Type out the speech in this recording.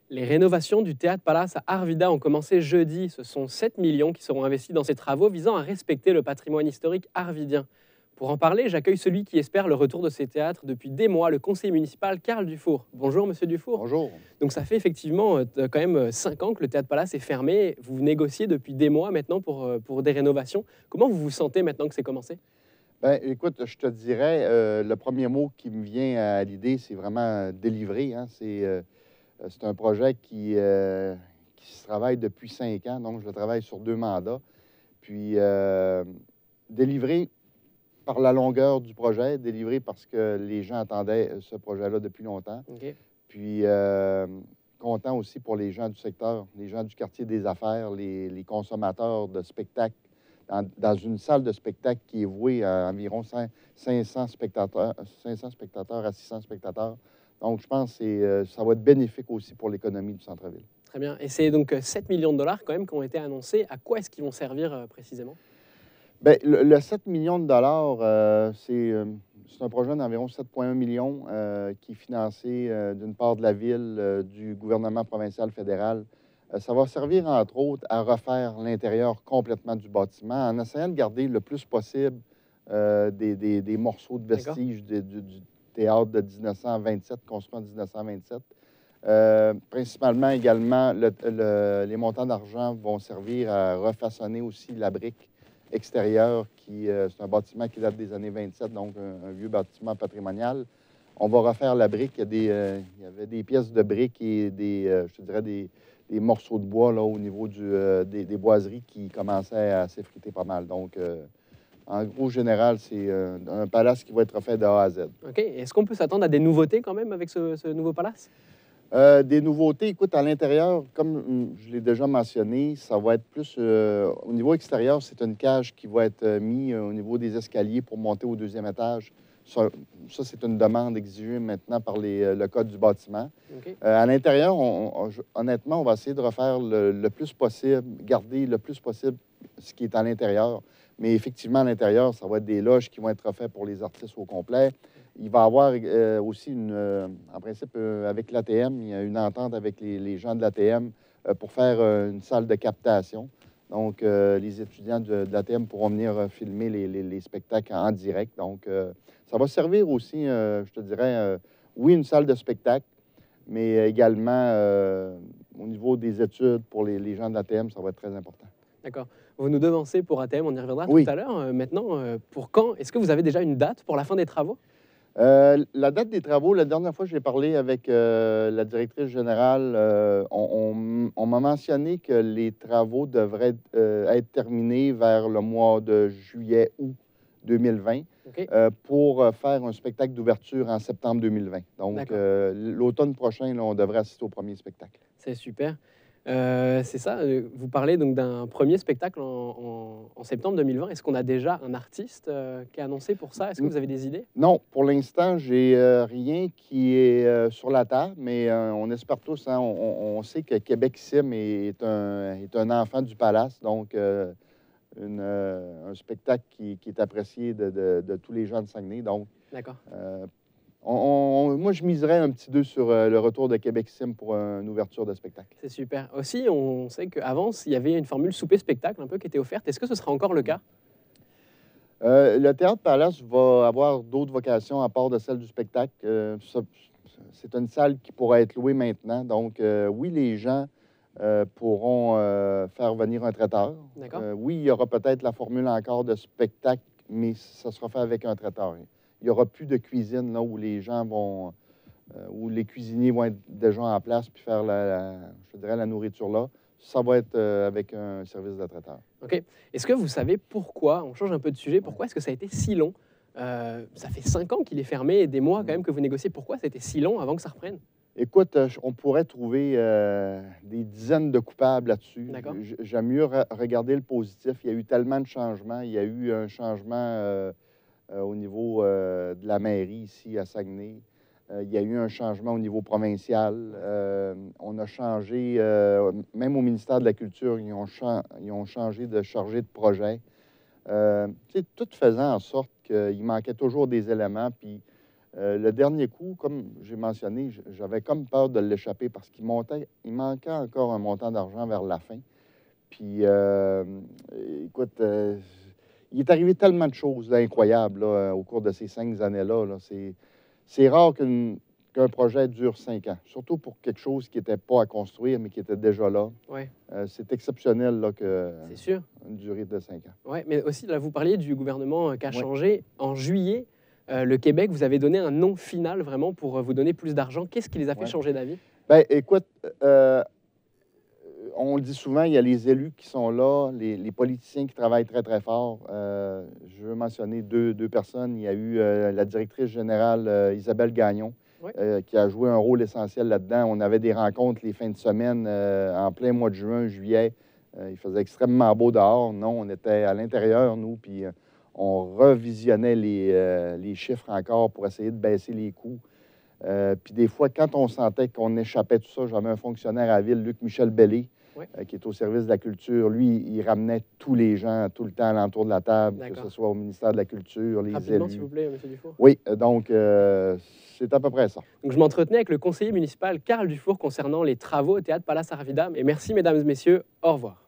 Les rénovations du Théâtre Palace à Arvida ont commencé jeudi. Ce sont 7 millions qui seront investis dans ces travaux visant à respecter le patrimoine historique arvidien. Pour en parler, j'accueille celui qui espère le retour de ces théâtres depuis des mois, le conseiller municipal Karl Dufour. Bonjour Monsieur Dufour. Bonjour. Donc ça fait effectivement quand même 5 ans que le Théâtre Palace est fermé. Vous négociez depuis des mois maintenant pour des rénovations. Comment vous vous sentez maintenant que c'est commencé? Ben, écoute, je te dirais, le premier mot qui me vient à l'idée, c'est vraiment délivrer, hein. C'est un projet qui se travaille depuis 5 ans, donc je le travaille sur 2 mandats. Puis, délivrer par la longueur du projet, délivrer parce que les gens attendaient ce projet-là depuis longtemps. Ok. Puis, content aussi pour les gens du secteur, les gens du quartier des affaires, les consommateurs de spectacles, dans une salle de spectacle qui est vouée à environ 500 spectateurs, 500 spectateurs à 600 spectateurs. Donc, je pense que ça va être bénéfique aussi pour l'économie du centre-ville. Très bien. Et c'est donc 7 millions de dollars quand même qui ont été annoncés. À quoi est-ce qu'ils vont servir précisément? Bien, le 7 millions de dollars, c'est un projet d'environ 7,1 millions qui est financé d'une part de la ville, du gouvernement provincial fédéral. Ça va servir, entre autres, à refaire l'intérieur complètement du bâtiment en essayant de garder le plus possible des morceaux de D'accord. vestiges du théâtre de 1927, construit en 1927. Principalement également, les montants d'argent vont servir à refaçonner aussi la brique extérieure, c'est un bâtiment qui date des années 27, donc un vieux bâtiment patrimonial. On va refaire la brique. Il y avait des pièces de briques et je te dirais, des morceaux de bois là, au niveau des boiseries qui commençaient à s'effriter pas mal. Donc, en gros, général, c'est un palace qui va être refait de A à Z. Ok. Est-ce qu'on peut s'attendre à des nouveautés quand même avec ce nouveau palace? Des nouveautés, écoute, à l'intérieur, comme je l'ai déjà mentionné, ça va être plus au niveau extérieur, c'est une cage qui va être mise au niveau des escaliers pour monter au deuxième étage. C'est une demande exigée maintenant par le code du bâtiment. Ok. À l'intérieur, honnêtement, on va essayer de refaire le plus possible, garder le plus possible ce qui est à l'intérieur. Mais effectivement, à l'intérieur, ça va être des loges qui vont être refaites pour les artistes au complet. Il va y avoir aussi en principe, avec l'ATM, il y a une entente avec les gens de l'ATM pour faire une salle de captation. Donc, les étudiants de l'ATM pourront venir filmer les spectacles en direct. Donc, ça va servir aussi, je te dirais, oui, une salle de spectacle, mais également au niveau des études pour les gens de l'ATM, ça va être très important. D'accord. Vous nous devancez pour ATM, on y reviendra tout Oui. à l'heure. Maintenant, pour quand? Est-ce que vous avez déjà une date pour la fin des travaux? La date des travaux, la dernière fois que j'ai parlé avec la directrice générale, on m'a mentionné que les travaux devraient être terminés vers le mois de juillet-août 2020 Ok. pour faire un spectacle d'ouverture en septembre 2020. Donc, D'accord. l'automne prochain, là, on devrait assister au premier spectacle. C'est super. C'est ça, vous parlez donc d'un premier spectacle en septembre 2020. Est-ce qu'on a déjà un artiste qui est annoncé pour ça? Est-ce que vous avez des idées? Non, pour l'instant, j'ai rien qui est sur la table, mais on espère tous, hein, on sait que Québec Sim est un enfant du palace, donc un spectacle qui est apprécié de tous les gens de Saguenay. Donc, D'accord. euh, moi, je miserais un petit 2 sur le retour de Québec Sim pour une ouverture de spectacle. C'est super. Aussi, on sait qu'avant, il y avait une formule souper-spectacle un peu qui était offerte. Est-ce que ce sera encore le cas? Le Théâtre Palace va avoir d'autres vocations à part de celle du spectacle. C'est une salle qui pourra être louée maintenant. Donc, oui, les gens pourront faire venir un traiteur. D'accord. Oui, il y aura peut-être la formule encore de spectacle, mais ça sera fait avec un traiteur. Il n'y aura plus de cuisine là où les gens où les cuisiniers vont être déjà en place puis faire je dirais, la nourriture là. Ça va être avec un service de traiteur. Ok. Est-ce que vous savez pourquoi, on change un peu de sujet, pourquoi est-ce que ça a été si long? Ça fait 5 ans qu'il est fermé et des mois quand même que vous négociez. Pourquoi ça a été si long avant que ça reprenne? Écoute, on pourrait trouver des dizaines de coupables là-dessus. D'accord. J'aime mieux regarder le positif. Il y a eu tellement de changements. Il y a eu un changement au niveau de la mairie ici à Saguenay. Il y a eu un changement au niveau provincial. On a changé, même au ministère de la Culture, ils ont changé de chargé de projet. Tu sais, tout faisant en sorte qu'il manquait toujours des éléments. Puis Le dernier coup, comme j'ai mentionné, j'avais comme peur de l'échapper parce il manquait encore un montant d'argent vers la fin. Puis, écoute, il est arrivé tellement de choses là, incroyables là, au cours de ces 5 années-là. Là. C'est rare qu'un projet dure 5 ans, surtout pour quelque chose qui n'était pas à construire, mais qui était déjà là. Ouais. C'est exceptionnel là, C'est sûr. une durée de 5 ans. Ouais, mais aussi, là, vous parliez du gouvernement qui a Ouais. changé. En juillet, le Québec vous avez donné un non final vraiment pour vous donner plus d'argent. Qu'est-ce qui les a fait Ouais. changer d'avis? Bien, écoute, on le dit souvent, il y a les élus qui sont là, les politiciens qui travaillent très, très fort. Je veux mentionner deux personnes. Il y a eu la directrice générale Isabelle Gagnon, Oui. qui a joué un rôle essentiel là-dedans. On avait des rencontres les fins de semaine en plein mois de juin, juillet. Il faisait extrêmement beau dehors. Non, on était à l'intérieur, nous, puis on revisionnait les chiffres encore pour essayer de baisser les coûts. Puis des fois, quand on sentait qu'on échappait tout ça, j'avais un fonctionnaire à la ville, Luc-Michel Bellé, Oui. qui est au service de la culture. Lui, il ramenait tous les gens, tout le temps, alentour de la table, que D'accord. ce soit au ministère de la Culture, les Rapidement, élus. s'il vous plaît, M. Dufour. Oui, donc c'est à peu près ça. Donc, je m'entretenais avec le conseiller municipal Carl Dufour concernant les travaux au Théâtre Palace Arvidam. Et merci, mesdames et messieurs. Au revoir.